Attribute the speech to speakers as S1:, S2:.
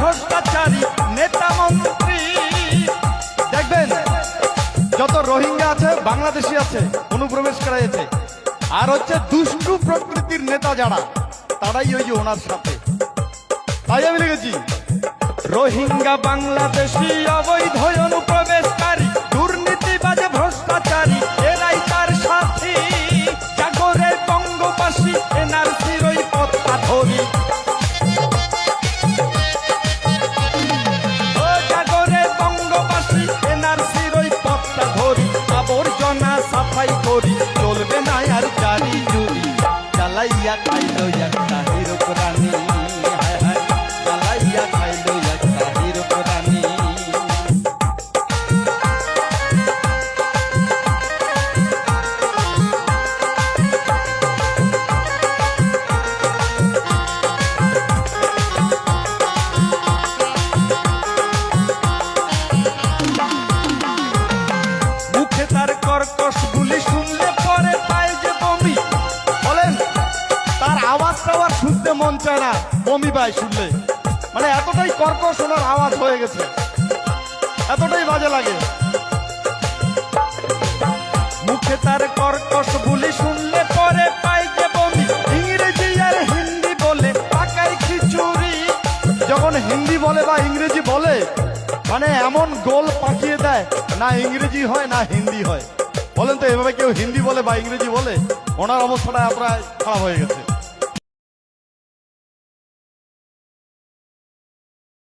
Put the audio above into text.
S1: ভ্রষ্টাচারী নেতা মন্ত্রী। দেখবেন যত রোহিঙ্গা আছে, বাংলাদেশি আছে, অনুপ্রবেশ করাইছে, আর হচ্ছে দুষ্টু প্রকৃতির নেতা যারা, তারাই ওই যে ওনার সাথে। তাই আমি লিখেছি রোহিঙ্গা বাংলাদেশি অবৈধ অনুপ্রবেশকারী দুর্নীতিবাজ ভ্রষ্টাচারী এরাই তার সাথী। জাগরে বঙ্গবাসী এনআরসির ওই পথটা ধরি, ও জাগরে বঙ্গবাসী এনআরসির ওই পথটা ধরি। আবর্জনা সাফাই করি, চলবে না আর জারি জুরি। চালাইয়া খাইলো একটা হিরো প্রাণী, চালাইয়া খাইলো একটা হিরো প্রাণী। মুখে তার কর্কশ গুলি শুনলে পরে পায় যে বমি। বলেন তার আওয়াজটাও আর শুনতে মন চায় না, বমি পায় শুনলে। মানে এতটাই কর্কশ ওনার আওয়াজ হয়ে গেছে, এতটাই বাজে লাগে। মুখে তার কর্কশ গুলি শুনলে পরে পায় যে বমি। ইংরেজি আর হিন্দি বলে পাকাই খিচুড়ি। যখন হিন্দি বলে বা ইংরেজি বলে, মানে এমন গোল পাকিয়ে দেয়, না ইংরেজি হয় না হিন্দি হয়। বলেন তো এভাবে কেউ হিন্দি বলে বা ইংরেজি বলে? ওনার অবস্থাটা এতটাই খারাপ হয়ে গেছে।